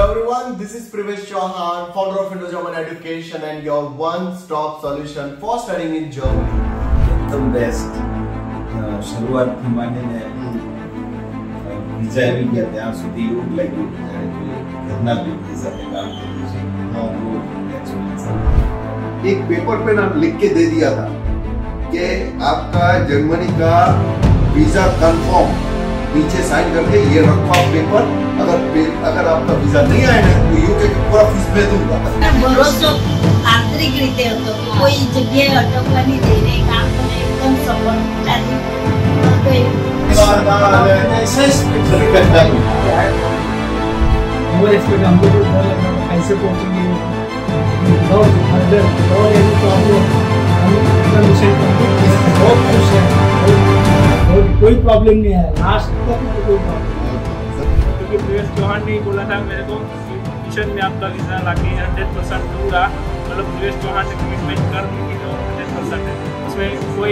Hello everyone, this is Privesh Chauhan, founder of Indo-German Education and your one-stop solution for studying in Germany. एकदम best શરૂઆત થી માંડીને વિચારી ગયા ત્યાં સુધી એવું લાગ્યું કે ઘરના વ્યક્તિ સાથે કામ કર્યું છે एक पेपर पे ना लिख के दे दिया था कि आपका जर्मनी का वीजा कंफर्म, नीचे साइन करके ये रखो आप पेपर, अगर आपका वीजा नहीं आएगा तो यूके का पूरा फीस मैं दूंगा। ભરોસો આંતરિક રીતે હતો કે કોઈ જગ્યાએ અટકવા નહીં દે ને કામ મને એકદમ સફળતાથી कैसे पहुंचेंगे बहुत खुश है, कोई प्रॉब्लम नहीं है लास्ट तक कोई प्रॉब्लम नहीं। क्योंकि प्रिवेश चौहान ने बोला था मेरे को मिशन में आपका वीजा लाके 100% दूंगा, मतलब प्रिवेश चौहान ने कमिटमेंट कर दी कि 100% है, उसमें कोई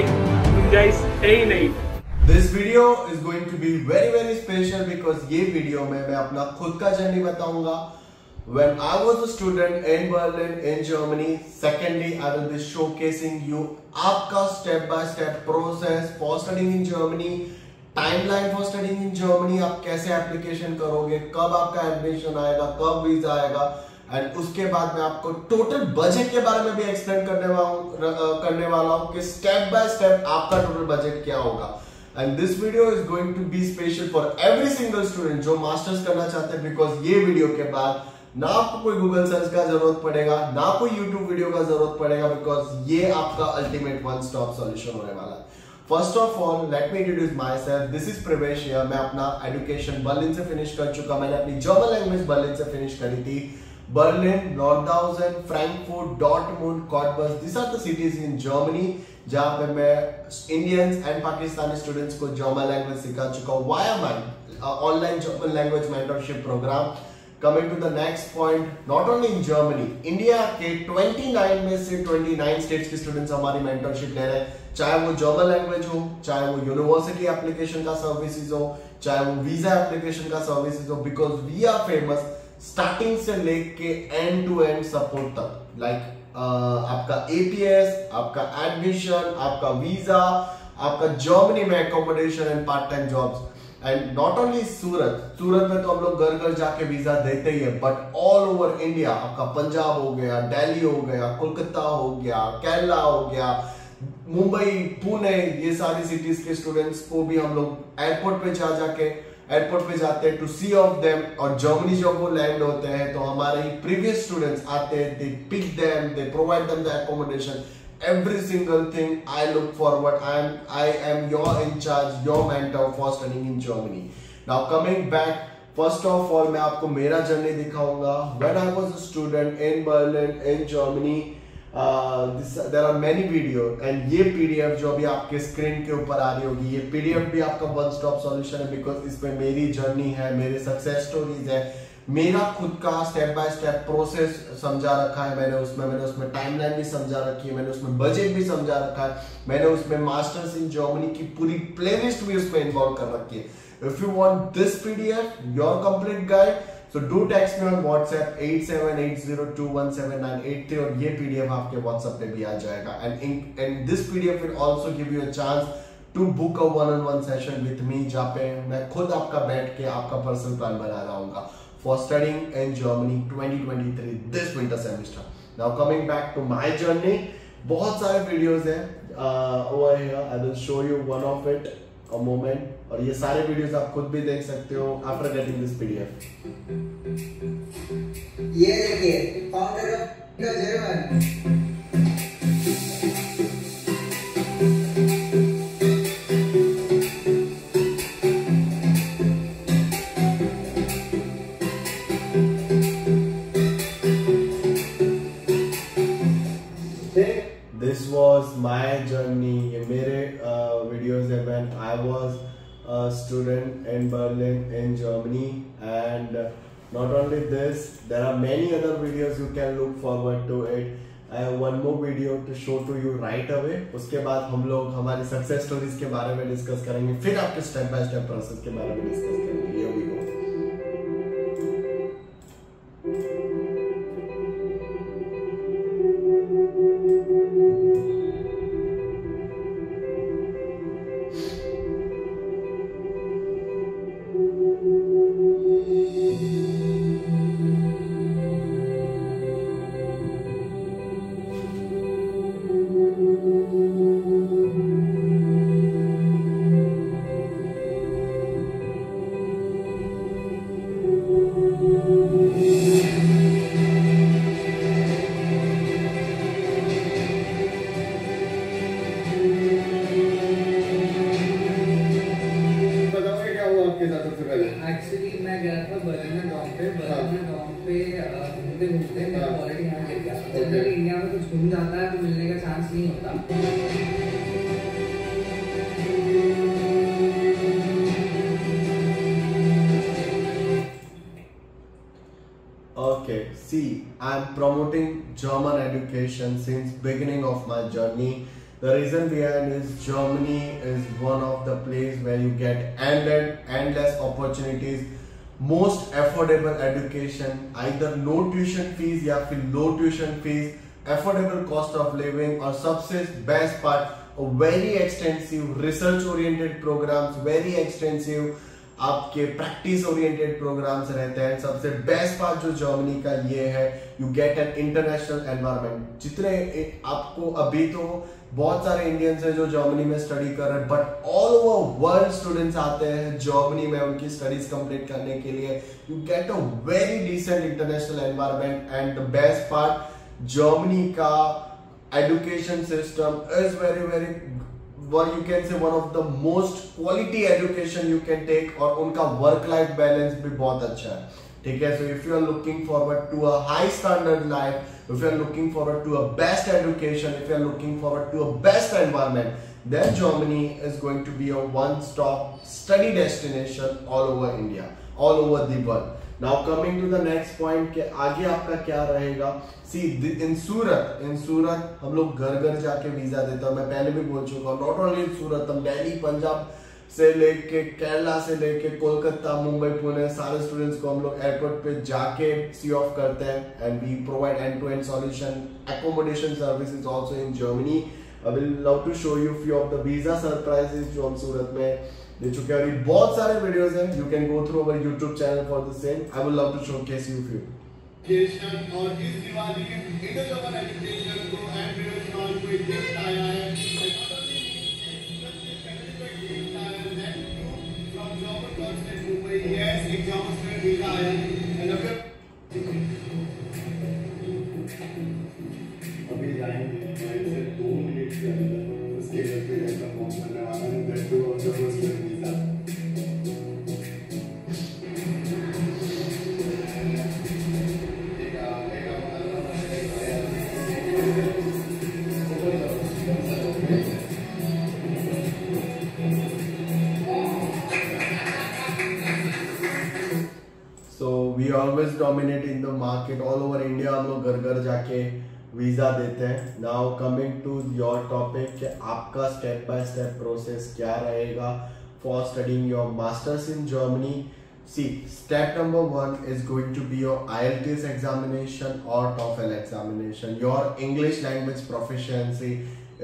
गुंजाइश है ही नहीं। This video is going to be very special because ये वीडियो में मैं अपना खुद का जर्नी बताऊंगा। When I was a student in Berlin in Germany, secondly I will be showcasing you आपका step by step process for studying in Germany, timeline for studying in Germany, आप कैसे एप्लीकेशन करोगे, कब आपका एडमिशन आएगा, कब visa आएगा, and उसके बाद मैं आपको टोटल बजट के बारे में भी एक्सप्लेन करने वाला हूँ कि स्टेप बाय स्टेप आपका टोटल बजट क्या होगा। And this video is going to be special for every single student जो मास्टर्स करना चाहते हैं, बिकॉज ये वीडियो के बाद ना आपको कोई गूगल सर्च का जरूरत पड़ेगा, ना कोई यूट्यूब वीडियो का जरूरत पड़ेगा, बिकॉज ये आपका अल्टीमेट वन स्टॉप सॉल्यूशन होने वाला है। First of all let me introduce my self, this is प्रवेश हियर। मैं अपना एजुकेशन बर्लिन से फिनिश कर चुका, मैंने अपनी जर्मन लैंग्वेज बर्लिन से फिनिश करी थी। बर्लिन, नॉर्डहाउsen, Frankfurt, Dortmund, Cottbus, this are the cities in Germany जहां पे मैं इंडियंस एंड पाकिस्तानी स्टूडेंट्स को जर्मन लैंग्वेज सिखा चुका हूं via my online German language mentorship programme. Coming to the next point, not only in Germany, India के 29 में से 29 स्टेट्स के स्टूडेंट्स हमारी मेंटरशिप ले रहे हैं, चाहे वो जर्मन लैंग्वेज हो, चाहे वो यूनिवर्सिटी एप्लीकेशन का सर्विसेज हो, चाहे वो वीजा एप्लीकेशन का सर्विसेज हो, because we are famous starting से लेके एंड टू एंड सपोर्ट तक, लाइक आपका एपीएस, आपका एडमिशन, आपका वीजा, आपका जर्मनी में accommodation and part time jobs, and not only Surat में तो हम लोग घर घर जाके वीजा देते ही है, बट ऑल ओवर इंडिया, आपका पंजाब हो गया, दिल्ली हो गया, कोलकाता हो गया, केरला हो गया, मुंबई, पुणे, ये सारी सिटीज के स्टूडेंट्स को भी हम लोग एयरपोर्ट पे जाते हैं टू सी ऑफ देम, और जर्मनी जब वो लैंड होते हैं तो हमारे ही प्रीवियस स्टूडेंट्स आते हैं, they pick them, they provide them the accommodation, every single thing. I look forward. I am your in charge, your mentor for studying in Germany. Now coming back, first of all मैं आपको मेरा journey दिखाऊंगा। When I was a student in Berlin in Germany, there are many videos, and ये PDF जो अभी आपके screen के ऊपर आ रही होगी, ये PDF भी आपका वन स्टॉप सॉल्यूशन है, बिकॉज इसमें मेरी जर्नी है, मेरे सक्सेस स्टोरीज है, मेरा खुद का स्टेप बाय स्टेप प्रोसेस समझा रखा है मैंने उसमें टाइमलाइन भी समझा रखी है, मैंने उसमें बजट भी समझा रखा है, मैंने उसमें मास्टर्स इन जर्मनी की पूरी प्लेलिस्ट भी उसमें इन्वॉल्व कर रखी है। If you want this PDF, your complete guide, so do text me on WhatsApp 8780217983 और ये पीडीएफ आपके व्हाट्सएप पे भी आ जाएगा, and this PDF will also give you a chance to book a वन-on-one सेशन विद मी, जहाँ पे मैं खुद आपका बैठ के आपका पर्सनल प्लान बना रहा for studying in Germany 2023 this winter semester. Now coming back to my journey, बहुत सारे videos हैं over here. I will show you one of it a moment, और ये सारे videos आप खुद भी देख सकते हो after getting this PDF. ये देखिए founder of German. This was my journey. ये मेरे videos है when I was a student in Berlin in Germany, and not only this, there are many other videos you can look forward to it. I have one more video to show to you right away. उसके बाद हम लोग हमारी success stories के बारे में discuss करेंगे, फिर आपके स्टेप बाय स्टेप प्रोसेस के बारे में डिस्कस करेंगे। Here we go. मैं वहाँ पे घूमते घूमते मेरा ऑलरेडी यहाँ गिर गया। जनरली इंडिया में कुछ घूम जाता है तो मिलने का चांस नहीं होता। Okay, see, I'm promoting German education since beginning of my journey. The reason behind is Germany is one of the place where you get endless opportunities, most affordable education, either no tuition fees या फिर low tuition fees, affordable cost of living और सबसे best part, very extensive research oriented programs, very extensive आपके practice oriented programs रहते हैं। सबसे best part जो Germany का ये है, you get an international environment. जितने आपको अभी तो बहुत सारे इंडियंस हैं जो जर्मनी में स्टडी कर रहे हैं, but all over world students आते हैं जर्मनी में उनकी स्टडीज कंप्लीट करने के लिए। You get a very decent international environment and the best part, Germany का education system is very what you can say one of the most quality education you can take, और उनका work life balance भी बहुत अच्छा है, ठीक है। So if you are looking forward to a high standard life, if you are looking forward to a best education, if you are looking forward to a best environment, then Germany is going to be a one-stop study destination all over India, all over the world. Now coming to the next point के आगे आपका क्या रहेगा। See, in सूरत हम लोग घर घर जाके वीजा देते हैं। मैं पहले भी बोल चुका हूँ, नॉट ओनली इन सूरत, हम दिल्ली, पंजाब से लेके केरला से लेके कोलकाता, मुंबई, पुणे, सारे स्टूडेंट्स को हम लोग एयरपोर्ट पे जाके सी ऑफ करते हैं and we provide end to end solution, accommodation services also in Germany. I will love to show you few of the visa surprises जो हम सूरत में दे चुके हैं। और बहुत सारे वीडियोस हैं, you can go through our YouTube channel for the same. I will love to showcase you few. और इस दिवाली इंटर एजुकेशन को एंड कोई गिफ्ट आया है। अभी जाएंगे 2 मिनट के अंदर उसके घर पे ऐसा फॉर्म करने वाला है, that two of the first visa. We always dominate in the market all over India, हम लोग घर घर जाके वीजा देते हैं। Now coming to your topic कि आपका स्टेप बाय स्टेप प्रोसेस क्या रहेगा for studying your masters in Germany. See, step number 1 is going to be your IELTS examination or TOEFL examination. Your English language proficiency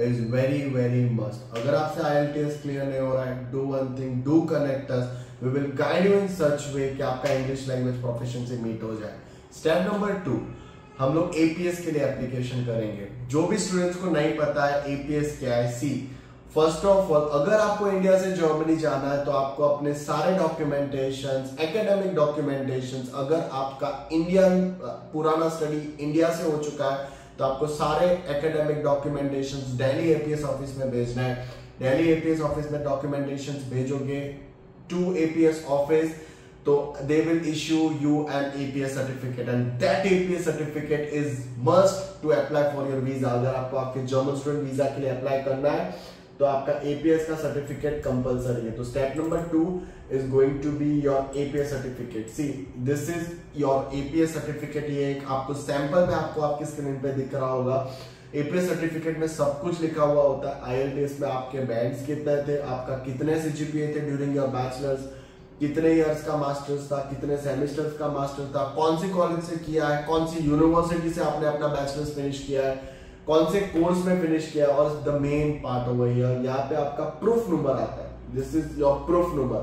is very must. अगर आपसे IELTS clear नहीं हो रहा है, do one thing, do connect us. We will guide you in such way कि आपका English language proficiency meet हो जाए। स्टेप नंबर 2, हम लोग APS के लिए एप्लीकेशन करेंगे। जो भी स्टूडेंट्स को नहीं पता है APS क्या है, सी फर्स्ट ऑफ ऑल, अगर आपको इंडिया से जर्मनी जाना है तो आपको अपने सारे डॉक्यूमेंटेशंस, एकेडमिक डॉक्यूमेंटेशंस, अगर आपका इंडियन पुराना स्टडी इंडिया से हो चुका है तो आपको सारे academic documentations Delhi APS office में भेजना है। दिल्ली APS ऑफिस में डॉक्यूमेंटेशंस भेजोगे to APS office, so they will issue you an APS certificate and that APS certificate is must to apply for your visa। अगर आपको आपके जर्मन स्टूडेंट वीजा के लिए अप्लाई करना है तो आपका APS का सर्टिफिकेट कंपलसरी है। तो step number 2 is going to be your APS certificate। See, this is your APS certificate। ये एक आपको सैंपल में आपको आपकी स्क्रीन पे दिख रहा होगा। APS सर्टिफिकेट में सब कुछ लिखा हुआ होता है। IELTS में आपके बैंड्स कितने थे, आपका कितने CGPA थे ड्यूरिंग योर बैचलर्स, कितने इयर्स का मास्टर्स था, कितने सेमेस्टर्स का मास्टर था, कौन सी कॉलेज से किया है, कौन सी यूनिवर्सिटी से आपने अपना बैचलर्स फिनिश किया है, कौन से कोर्स में फिनिश किया है। और the main part over here, यहाँ पे आपका प्रूफ नंबर आता है। This is your proof number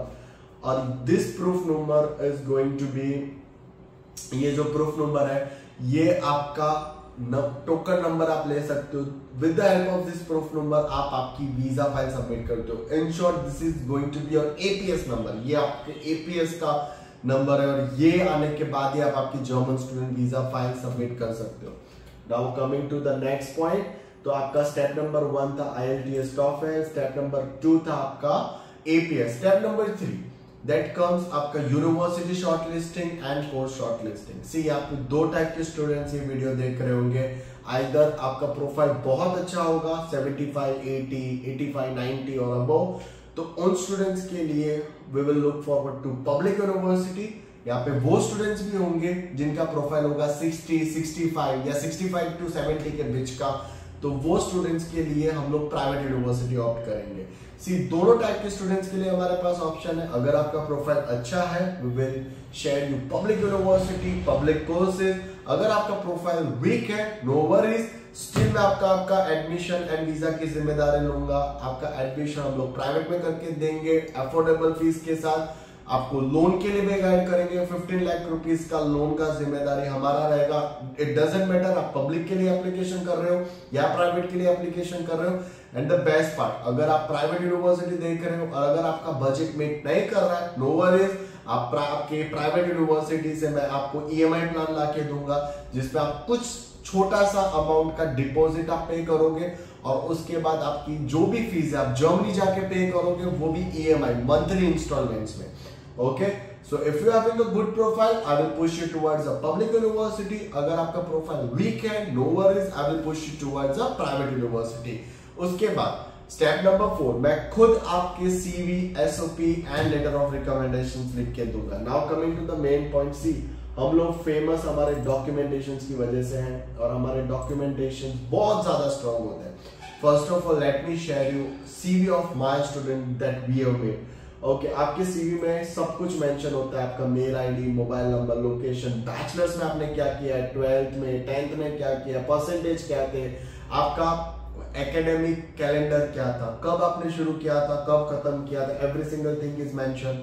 और this proof number is going to be, ये जो प्रूफ नंबर है ये आपका टोकन नंबर आप ले सकते हो। With the help of this proof number आप आपकी वीजा फाइल सबमिट करते हो। In short this is going to be your APS number. ये आपके APS का नंबर है और ये आने के बाद ही आप आपकी German student visa file submit कर सकते हो। Now coming to the next point, तो आपका स्टेप नंबर 1 था IELTS TOEFL, स्टेप नंबर 2 था आपका APS, step number 3 that comes आपका university shortlisting and course shortlisting. See आप दो टाइप के स्टूडेंट्स ये वीडियो देख रहे होंगे, आइदर आपका प्रोफाइल बहुत अच्छा होगा 75, 80, 85, 90 और अबव, तो उन स्टूडेंट्स के लिए we will look forward to public university. यहाँ पे वो स्टूडेंट्स भी होंगे जिनका प्रोफाइल होगा 60, 65 या 65 to 70 के बीच का, तो वो स्टूडेंट्स के लिए हम लोग प्राइवेट यूनिवर्सिटी ऑप्ट करेंगे। सी दोनों टाइप के स्टूडेंट्स के लिए हमारे पास ऑप्शन है। अगर आपका प्रोफाइल अच्छा है we will share you public university, public courses. अगर आपका प्रोफाइल वीक है नो वरीज, स्टिल मैं आपका एडमिशन एंड वीजा की जिम्मेदारी लूंगा। आपका एडमिशन हम लोग प्राइवेट में करके देंगे अफोर्डेबल फीस के साथ। आपको लोन के लिए भी गाइड करेंगे, 15 लाख रुपीस का लोन का जिम्मेदारी हमारा रहेगा। इट डजंट मैटर आप पब्लिक के लिए एप्लीकेशन कर रहे हो या प्राइवेट के लिए एप्लीकेशन कर रहे हो। एंड द बेस्ट पार्ट, अगर आप प्राइवेट यूनिवर्सिटी देख रहे हो और अगर आपका बजट मीट नहीं कर रहा है नो वरीज, आपके प्राइवेट यूनिवर्सिटी से मैं आपको EMI प्लान ला के दूंगा, जिसपे आप कुछ छोटा सा अमाउंट का डिपॉजिट आप पे करोगे और उसके बाद आपकी जो भी फीस है आप जर्मनी जाके पे करोगे, वो भी EMI मंथली इंस्टॉलमेंट्स में। Okay, so if you having a good profile, I will push you towards a public university. अगर आपका प्रोफाइल वीक है, no worries, I will push you towards a private university. उसके बाद step number 4, मैं खुद आपके CV, SOP and letter of recommendations लिख के दूंगा। Now coming to the main point, see हम लोग फेमस हमारे डॉक्यूमेंटेशंस की वजह से हैं और हमारे डॉक्यूमेंटेशन बहुत ज्यादा स्ट्रॉन्ग होते हैं। First of all let me share you CV of my student that we have made. Okay, आपके CV में सब कुछ मेंशन होता है, आपका mail ID, mobile number, location, bachelors में आपने क्या किया है, 12th में, 10th में क्या किया, परसेंटेज क्या थे, आपका एकेडमिक कैलेंडर क्या था, कब आपने शुरू किया था, कब खत्म किया था, every single thing is mention.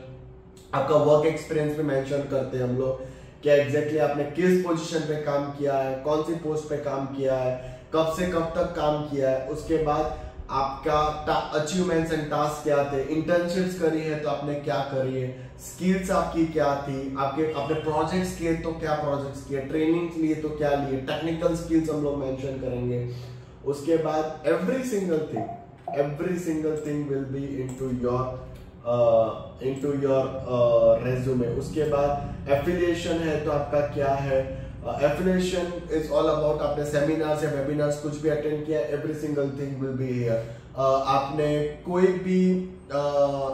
आपका वर्क एक्सपीरियंस भी मेंशन करते हैं हम लोग, क्या एग्जैक्टली आपने किस पोजीशन पे काम किया है, कौन सी पोस्ट पे काम किया है, कब से कब तक काम किया है। उसके बाद आपका अचीवमेंट्स एंड टास्क क्या थे, इंटर्नशिप्स करी है तो आपने क्या करी है, स्किल्स आपकी क्या थी, आपने प्रोजेक्ट्स किए तो क्या प्रोजेक्ट्स किए, ट्रेनिंग लिए तो क्या लिए, टेक्निकल स्किल्स हम लोग मेंशन करेंगे। उसके बाद every single thing will B into your resume. उसके बाद एफिलिएशन है तो आपका क्या है, एफिलिएशन इज ऑल अबाउट आपने सेमिनार्स या वेबिनार्स कुछ भी अटेंड किया, every single thing will be here. आपने कोई भी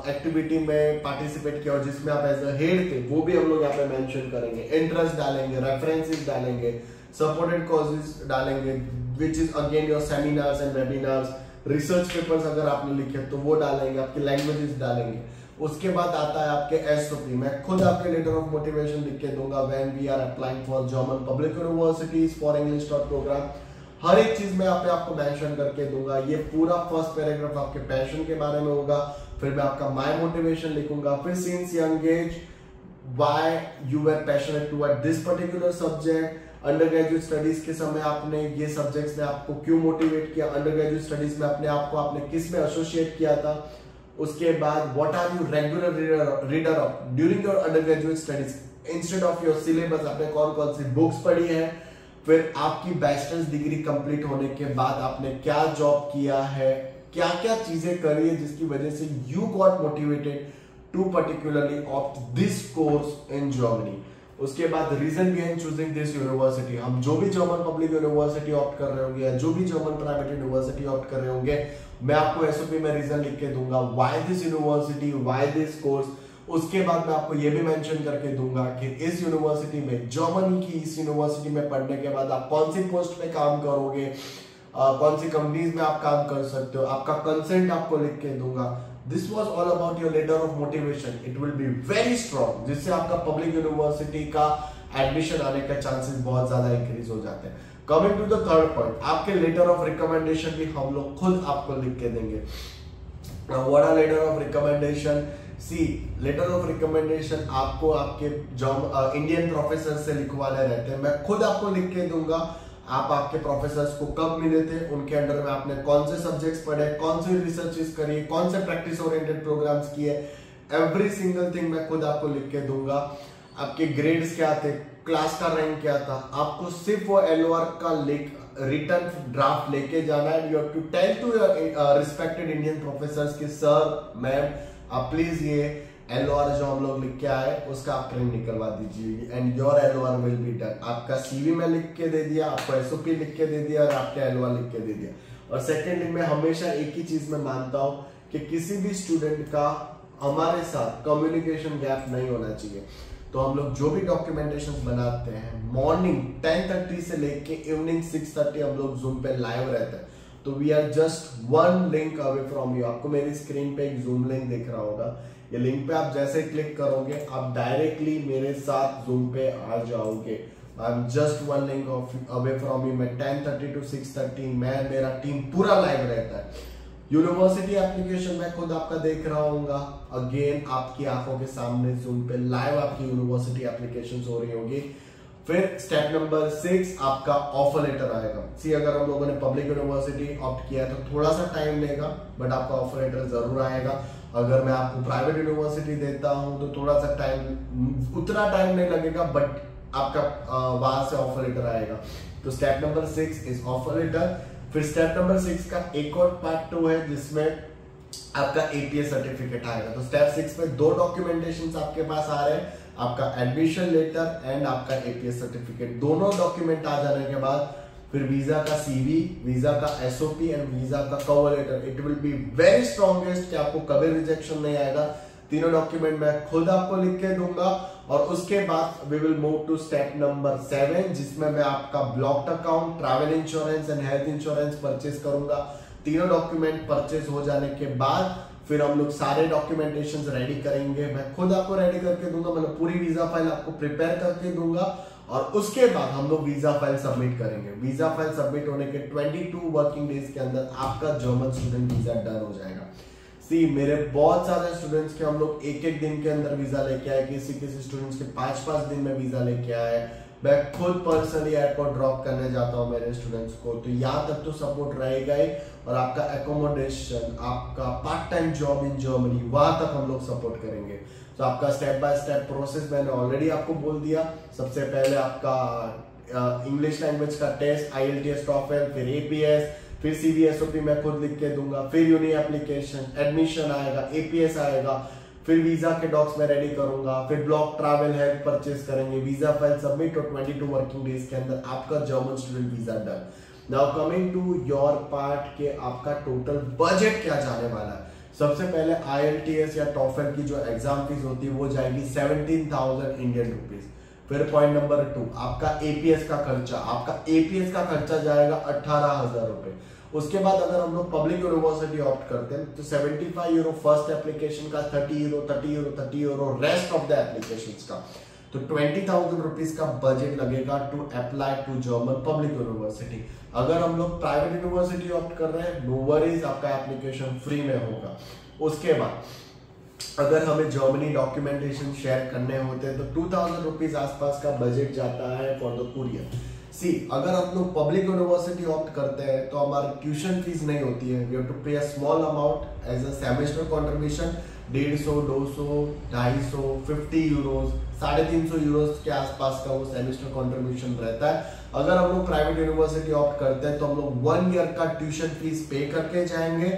एक्टिविटी में पार्टिसिपेट किया और जिसमें आप एज अ हेड थे वो भी हम लोग यहाँ पे मेंशन करेंगे। इंटरेस्ट डालेंगे, रेफरेंसेस डालेंगे, सपोर्टेड कॉजेज डालेंगे which is again your seminars and webinars. Research papers अगर आपने लिखे तो वो डालेंगे, आपकी लैंग्वेजेस डालेंगे। उसके बाद आता है आपके SOP, मैं खुद आपके लेटर ऑफ मोटिवेशन लिख के दूंगा when we are applying for German public universities for English program. हर एक चीज में यहाँ पे आपको मेंशन करके दूंगा। ये पूरा फर्स्ट पैराग्राफ आपके पैशन के बारे में होगा, फिर मैं आपका माय मोटिवेशन लिखूंगा, फिर since young age why you were passionate toward this particular subject, under graduate studies के समय आपने ये सब्जेक्ट्स में आपको क्यों मोटिवेट किया, अंडर ग्रेजुएट स्टडीज में अपने आपको आपने किस में एसोसिएट किया था। उसके बाद what are you regular reader of during your undergraduate studies instead of your syllabus, आपने कौन कौन सी बुक्स पढ़ी है। फिर आपकी बैचलर्स डिग्री कंप्लीट होने के बाद आपने क्या जॉब किया है, क्या क्या चीजें करी है जिसकी वजह से you got motivated to particularly opt this course in Germany. उसके बाद reason behind choosing this university, हम जो भी जर्मन पब्लिक यूनिवर्सिटी ऑप्ट कर रहे होंगे या जो भी जर्मन प्राइवेट यूनिवर्सिटी ऑप्ट कर रहे होंगे, मैं आपको SOP में रीजन लिख के दूंगा why this university, why this course. उसके बाद मैं आपको ये भी मेंशन करके दूंगा कि इस यूनिवर्सिटी में, जर्मनी की इस यूनिवर्सिटी में पढ़ने के बाद आप कौन सी पोस्ट पे काम करोगे, कौन सी कंपनीज में आप काम कर सकते हो, आपका कंसेंट आपको लिख के दूंगा। This was all about your letter of motivation, it will be very strong, जिससे आपका पब्लिक यूनिवर्सिटी का एडमिशन आने का चांसेस बहुत ज्यादा इंक्रीज हो जाते हैं। Coming to the third point, आपके लेटर ऑफ रिकमेंडेशन भी हम लोग खुद आपको लिख के देंगे। What are letter of recommendation? See letter of recommendation आपको आपके इंडियन प्रोफेसर से लिखवाने रहते हैं, मैं खुद आपको लिख के दूंगा। आप आपके प्रोफेसर्स को कब मिले थे, उनके अंडर में आपने कौन से सब्जेक्ट्स पढ़े, कौन सी रिसर्चेस करी, कौन से प्रैक्टिस ओरिएंटेड प्रोग्राम्स किए, एवरी सिंगल थिंग मैं खुद आपको लिख के दूंगा। आपके ग्रेड्स क्या थे, क्लास का रैंक क्या था, आपको सिर्फ वो LOR का रिटर्न ड्राफ्ट लेके जाना है। You have to tell to your respected Indian professors कि सर मैम आप प्लीज ये LOR जो हम लोग लिख के आए उसका आप प्रिंट निकलवा दीजिए and your LOR will be done. आपका CV में लिख के दे दिया, आपको SOP लिख के दे दिया और आपका LOR लिख के दे दिया। और सेकेंडली मैं हमेशा एक ही चीज में मानता हूँ कि किसी भी स्टूडेंट का हमारे साथ कम्युनिकेशन गैप नहीं होना चाहिए। तो हम लोग जो भी डॉक्यूमेंटेशन बनाते हैं मॉर्निंग 10:30 से लेके इवनिंग 6:30 हम लोग जूम पे लाइव रहते हैं। तो we are just one link away from you. आपको मेरी स्क्रीन पे एक जूम लिंक दिख रहा होगा, ये लिंक पे आप जैसे क्लिक करोगे आप डायरेक्टली मेरे साथ जूम पे आ जाओगे। I am just one link away from you. मैं 10:30 to 6:30 मैं मेरा टीम पूरा लाइव रहता है। यूनिवर्सिटी एप्लीकेशन मैं खुद आपका देख रहा हूँगा, अगेन आपकी आंखों के सामने जूम पे लाइव आपकी यूनिवर्सिटी एप्लीकेशन हो रही होगी। फिर स्टेप नंबर 6 आपका ऑफर लेटर आएगा। सी अगर हम लोगों ने पब्लिक यूनिवर्सिटी ऑप्ट किया है तो थोड़ा सा टाइम लेगा, बट आपका ऑफर लेटर जरूर आएगा। अगर मैं आपको प्राइवेट यूनिवर्सिटी देता हूं तो थोड़ा सा टाइम, उतना टाइम नहीं लगेगा, बट आपका वहां से ऑफर लेटर आएगा। तो step number 6 is offer letter. फिर स्टेप नंबर 6 का एक और पार्ट 2 है जिसमें आपका APS सर्टिफिकेट आएगा। तो स्टेप 6 में 2 डॉक्यूमेंटेशन आपके पास आ रहे हैं, आपका एडमिशन लेटर एंड आपका APS सर्टिफिकेट। दोनों डॉक्यूमेंट आ जाने के बाद फिर वीजा का CV, वीजा का SOP एंड वीजा का cover letter. It will be very strongest कि आपको कभी रिजेक्शन नहीं आएगा। तीनों डॉक्यूमेंट मैं खुद आपको लिख के दूंगा और उसके बाद we will move to step number 7 जिसमें मैं आपका blocked account, travel insurance and health insurance purchase करूंगा। तीनों डॉक्यूमेंट परचेज हो जाने के बाद फिर हम लोग सारे डॉक्यूमेंटेशन रेडी करेंगे। मैं खुद आपको रेडी करके दूंगा, मतलब पूरी वीजा फाइल आपको प्रिपेयर करके दूंगा और उसके बाद हम लोग वीजा फाइल सबमिट करेंगे। वीजा फाइल सबमिट होने के 22 वर्किंग डेज के अंदर आपका जर्मन स्टूडेंट वीजा डन हो जाएगा। सी मेरे बहुत सारे स्टूडेंट्स के हम लोग एक दिन के अंदर वीजा लेके आए, किसी स्टूडेंट्स के 5 दिन में वीजा लेके आए। मैं खुद पर्सनली एयरपोर्ट ड्रॉप करने जाता हूँ मेरे स्टूडेंट्स को। तो यहाँ तक तो सपोर्ट रहेगा ही, और आपका एकोमोडेशन, आपका part time job in Germany, वहां तक हम लोग सपोर्ट करेंगे। तो आपका स्टेप बाय स्टेप प्रोसेस मैंने ऑलरेडी आपको बोल दिया। सबसे पहले आपका इंग्लिश लैंग्वेज का टेस्ट, IELTS, TOEFL, फिर APS, फिर CV SOP मैं खुद लिख के दूंगा, फिर यूनी एप्लीकेशन, एडमिशन आएगा, APS आएगा, फिर वीजा के डॉक्स में रेडी करूंगा, फिर ब्लॉक ट्रैवल हेल्थ परचेज करेंगे, वीजा फाइल सबमिट और 22 वर्किंग डेज के अंदर आपका German student visa done. Now coming to your part के आपका टोटल बजट क्या जाने वाला है। सबसे पहले IELTS या TOEFL की जो एग्जाम फीस होती है वो जाएगी 17,000 इंडियन रुपीज। फिर पॉइंट नंबर 2 आपका APS का खर्चा, आपका APS का खर्चा जाएगा 18,000 रुपए। उसके बाद अगर हम लोग पब्लिक यूनिवर्सिटी ऑप्ट करते हैं तो 75 यूरो फर्स्ट एप्लीकेशन का, 30 euro rest of the applications का। तो 20,000 रुपीज का बजट लगेगा to apply to German public university. अगर हम लोग प्राइवेट यूनिवर्सिटी ऑप्ट कर रहे हैं, नो वरीज, आपका एप्लीकेशन फ्री में होगा। उसके बाद अगर हमें जर्मनी डॉक्यूमेंटेशन शेयर करने होते हैं तो 2,000 रुपीज आसपास का बजट जाता है फॉर द कुरियर। सी अगर हम लोग पब्लिक यूनिवर्सिटी ऑप्ट करते हैं तो हमारी ट्यूशन फीस नहीं होती है, we have to pay a small amount as a semester contribution, 150, 200, 250, 50 euros, 350 euros के आसपास का वो सेमेस्टर कंट्रीब्यूशन रहता है। अगर हम लोग प्राइवेट यूनिवर्सिटी ऑप्ट करते हैं तो हम लोग 1 ईयर का ट्यूशन फीस पे करके जाएंगे।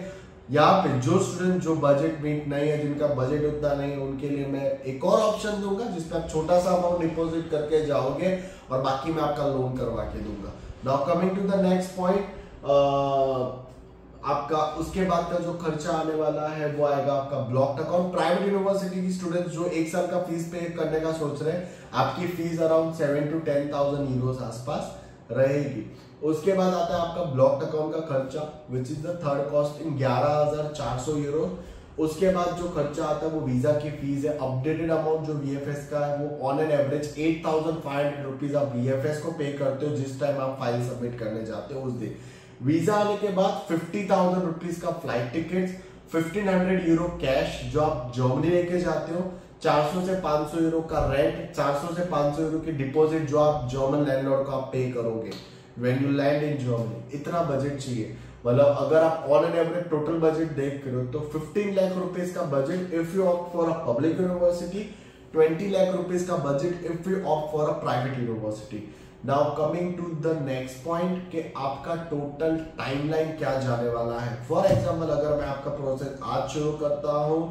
यहाँ पे जो स्टूडेंट जो बजट मीट नहीं है, जिनका बजट उतना नहीं है, उनके लिए मैं एक और ऑप्शन दूंगा जिसपे आप छोटा सा अमाउंट डिपॉजिट करके जाओगे और बाकी मैं आपका लोन करवा के दूंगा। Now coming to the next point, आपका उसके बाद का जो खर्चा आने वाला है वो आएगा आपका ब्लॉक्ड अकाउंट। प्राइवेट यूनिवर्सिटी की स्टूडेंट्स जो 1 साल का फीस पे करने का सोच रहे हैं, आपकी फीस अराउंड 7 to 10,000 यूरोज आसपास रहेगी। उसके बाद आता है आपका ब्लॉक्ड अकाउंट का खर्चा which is the third cost in 11,400 euro. उसके बाद जो खर्चा आता है वो वीजा की फीस है। अपडेटेड अमाउंट जो VFS का है वो ऑन एन एवरेज 8,500 रुपीज आप VFS को पे करते हो जिस टाइम आप फाइल सबमिट करने जाते हो उस दिन। वीजा आने के बाद 50,000 रुपीज का फ्लाइट टिकट, 1,500 यूरो कैश जो आप जर्मनी लेके जाते हो, 400 से 500 यूरो का रेंट, 400 से 500 यूरो की डिपॉजिट जो आप जर्मन लैंडलॉर्ड को आप पे करोगे when you land in Germany. इतना बजट चाहिए, मतलब अगर आप on an average total budget देख रहे हो तो 15 लाख रुपीज का budget if you opt for a public university, 20 lakh rupees का budget if you opt for a private university. Now coming to the next point कि आपका टोटल टाइमलाइन क्या जाने वाला है। फॉर एग्जांपल अगर मैं आपका प्रोसेस आज शुरू करता हूं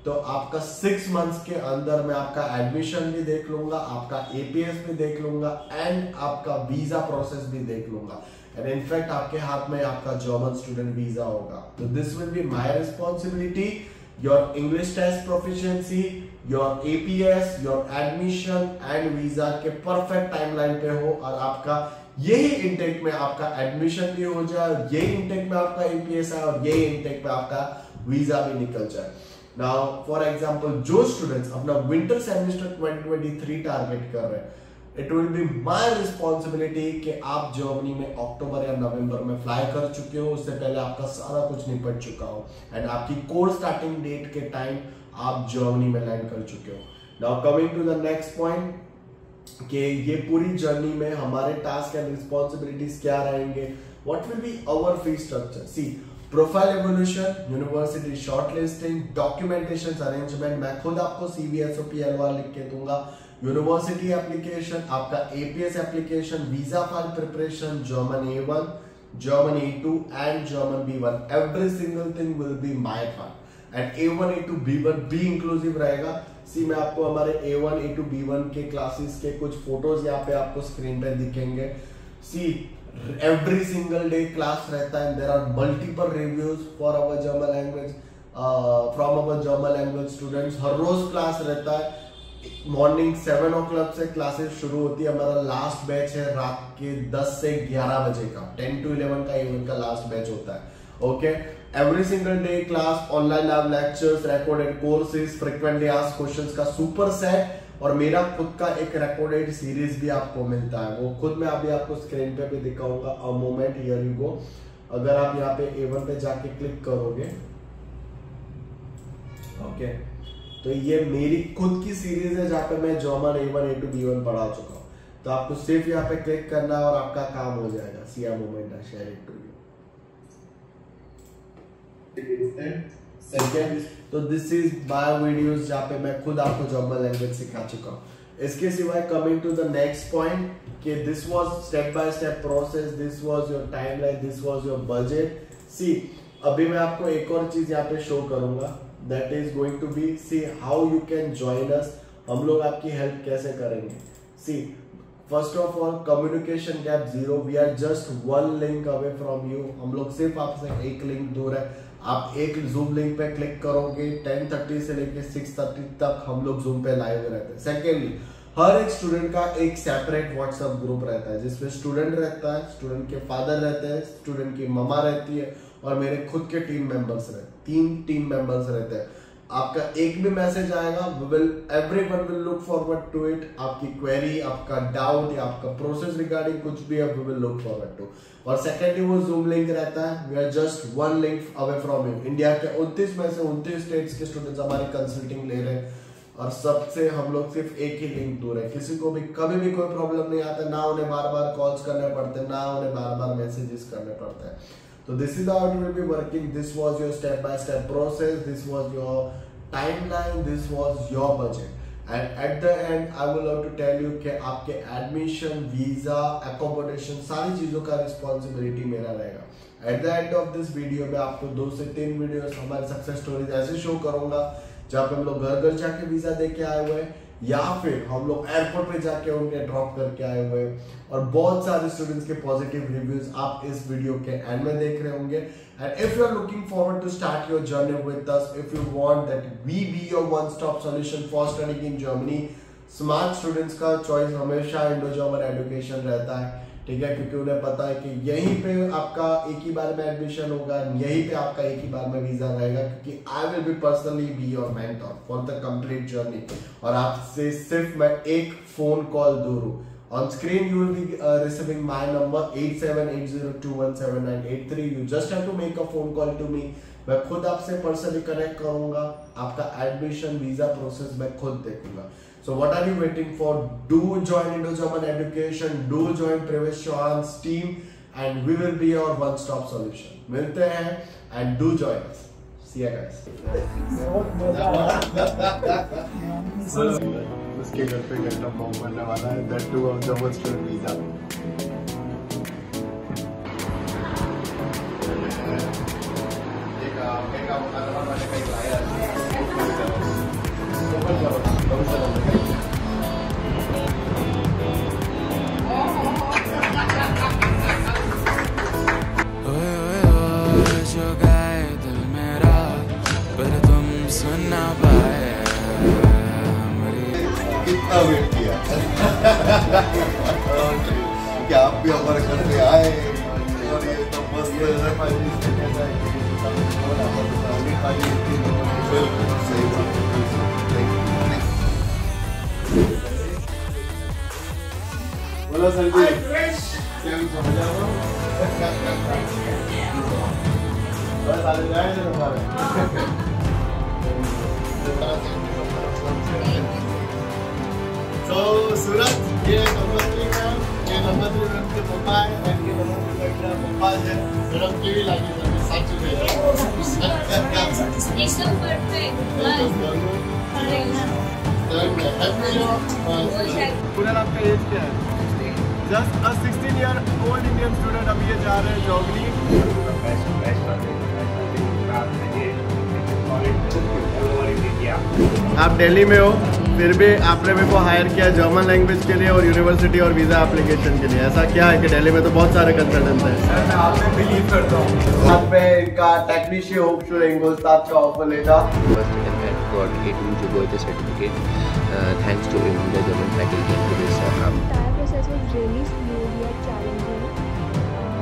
तो आपका 6 मंथ्स के अंदर मैं आपका एडमिशन भी देख लूंगा, आपका एपीएस भी देख लूंगा एंड आपका वीजा प्रोसेस भी देख लूंगा। एंड इनफैक्ट आपके हाथ में आपका जर्मन स्टूडेंट वीजा होगा। तो this will be my responsibility, your English test proficiency, your APS, your admission and visa के परफेक्ट टाइमलाइन पे हो और आपका यही इंटेक में आपका एडमिशन भी हो जाए, यही इंटेक में आपका एपीएस है और यही इंटेक में आपका वीजा भी निकल जाए। नाउ फॉर एग्जांपल जो स्टूडेंट्स अपना विंटर सेमेस्टर 2023 टारगेट कर रहे हैं, it will be my responsibility कि आप जर्मनी में अक्टूबर या नवंबर में फ्लाई कर चुके हो, उससे पहले आपका सारा कुछ निपट चुका हो एंड आपकी कोर्स स्टार्टिंग डेट के टाइम आप जर्मनी में लैंड कर चुके हो। Now coming to the next point कि ये पूरी जर्नी में हमारे टास्क एंड रिस्पॉन्सिबिलिटीज क्या रहेंगे, what will be our fee structure. See profile evolution, university shortlisting, documentation arrangement, मैं खुद आपको सीवीएसओपी एलवार लिख के दूंगा, यूनिवर्सिटी एप्लीकेशन, आपका APS application, visa file preparation, German A1, German A2 and German B1, every single thing will be my part and A1 A2 B1 भी inclusive रहेगा। सी मैं आपको हमारे A1 A2 B1 के क्लासेस के कुछ फोटोज यहाँ पे आपको स्क्रीन पे दिखेंगे। सी every single day क्लास रहता है, there are multiple reviews for our German language from our German language students। हर रोज क्लास रहता है, मॉर्निंग 7 o'clock से क्लासेस शुरू होती है, हमारा लास्ट बैच है रात के 10 से 11 बजे का, 10 to 11 का इवन का लास्ट बैच होता है। Okay, every single day class, online lab lectures, recorded courses, frequently asked questions का सुपर सेट और मेरा खुद का एक रिकॉर्डेड सीरीज भी आपको मिलता है, वो खुद मैं अभी आपको स्क्रीन पे भी दिखाऊंगा। A moment, here you go. अगर आप यहाँ पे A1 पे जाके क्लिक करोगे, ओके, तो ये मेरी खुद की सीरीज है जहाँ पे मैं जर्मन A1 A2 B1 पढ़ा चुका हूँ। तो आपको सिर्फ यहाँ पे क्लिक करना है और आपका काम हो जाएगा। See a moment, I share it to you. Second, तो दिस इज माय वीडियोस जहाँ पे मैं खुद आपको जर्मन लैंग्वेज सिखा चुका हूँ। इसके सिवाय coming to the next point कि this was step by step process, this was your timeline, this was your budget. See अभी मैं आपको एक और चीज यहाँ पे शो करूंगा, that is going to be see how you can join us. हम लोग आपकी हेल्प कैसे करेंगे। See first of all, communication gap zero, we are just 1 link away from you. हम लोग सिर्फ आपसे एक लिंक दूर है। आप एक जूम लिंक पे क्लिक करोगे, 10:30 से लेके 6:30 तक हम लोग जूम पे लाइव रहते हैं। सेकेंडली, हर एक स्टूडेंट का एक सेपरेट व्हाट्सएप ग्रुप रहता है जिसमें स्टूडेंट रहता है, स्टूडेंट के फादर रहते हैं, स्टूडेंट की ममा रहती है और मेरे खुद के टीम मेंबर्स रहते हैं। 3 टीम मेंबर्स रहते हैं। आपका एक भी मैसेज आएगा, everyone will look forward to it. आपकी क्वेरी, आपका डाउट या आपका प्रोसेस रिगार्डिंग कुछ भी है, we will look forward to. और सेकेंडली वो जूम लिंक रहता है, we are just 1 link away from you. India के 29 में से 29 स्टेट्स के स्टूडेंट्स हमारी कंसल्टिंग ले रहे हैं और सबसे हम लोग सिर्फ एक ही लिंक दूर है। किसी को भी कभी भी कोई प्रॉब्लम नहीं आता, ना उन्हें बार बार कॉल्स करने पड़ते, ना उन्हें बार बार मैसेजेस करने पड़ते हैं। तो this is how it will be working. This was your step by step process, this was your timeline, this was your budget and at the end I will love to tell you कि आपके admission, visa, accommodation, सारी चीजों का responsibility मेरा रहेगा। Eight the end of this video में आपको 2 से 3 वीडियोस हमारे सक्सेस स्टोरीज ऐसे शो करूंगा जहाँ पे हम लोग घर घर जाके वीजा दे के आए हुए हैं या फिर हम लोग एयरपोर्ट पे जाके उनके ड्रॉप करके आए हुए हैं, और बहुत सारे स्टूडेंट्स के पॉजिटिव रिव्यूज आप इस वीडियो के एंड में देख रहे होंगे। And if you are looking forward to start your journey with us, if you want that we be your one stop solution for studying in Germany, smart students का choice हमेशा Indo German Education रहता है, ठीक है, क्योंकि उन्हें पता है कि यहीं पे आपका एक ही बार में एडमिशन होगा, यहीं पे आपका एक ही बार में वीजा रहेगा, क्योंकि I will be personally be your mentor for the complete journey. और आपसे सिर्फ मैं एक फोन कॉल दूर हूँ। On screen you will be receiving my number 8780217983. You just have to make a phone call to me. मैं खुद आपसे पर्सनली कनेक्ट करूंगा, आपका एडमिशन, वीजा प्रोसेस मैं खुद देखूंगा। So what are you waiting for? Do join Indo-German Education. Do join Previous Chauhan's team, and we will be your one-stop solution. मिलते हैं and do join us. See you guys. उसके घर पे getup bomb बनने वाला है, that too on German student visa. एक कितना वेट किया क्या आप भी हमारे घर पे आए और ये तो मस्त सही बात। बोलो सर जी बस आ जाए तुम्हारे तो सूरज ये नंबर 3 मैम, ये नंबर 3 मैम के पापा है और ये नंबर 3 मैम के पापा है। मैडम केवी लागी सर सच में एकदम परफेक्ट पूरा आपका एज क्या है? Just 16 year old Indian student अभी ये जा रहे हैं जॉगली। आप दिल्ली में हो फिर भी आपने मेरे को हायर किया जर्मन लैंग्वेज के लिए और यूनिवर्सिटी और वीज़ा एप्लीकेशन के लिए। ऐसा क्या है कि दिल्ली में तो बहुत सारे कंसल्टेंट्स हैं? सर मैं आप में बिलीव करता हूँ। आप पे इनका टेक्नीशियन होपशुर इंगोस्ताद का ऑफर लेगा। got A2 Jogorte certificate thanks to the German faculty to this The entire process was really smooth yet challenging,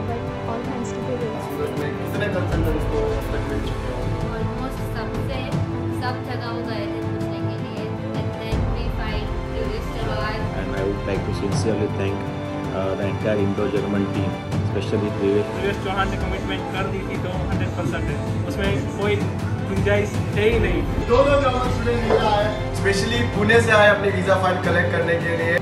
but all thanks to the race. कितने कंसल्टेंट्स को तक मिल चुके हो? ऑलमोस्ट सब जगह गए थे पूछने के लिए and then we find tourist arrive. And I would like to sincerely thank the entire Indo-German team, especially Privesh Chauhan ने कमिटमेंट कर दी थी तो 100% है, उसमें कोई गुंजाइश है ही नहीं। दोनों जर्मन स्टूडेंट वीजा आए, स्पेशली पुणे से आए अपने वीजा फाइल कलेक्ट करने के लिए।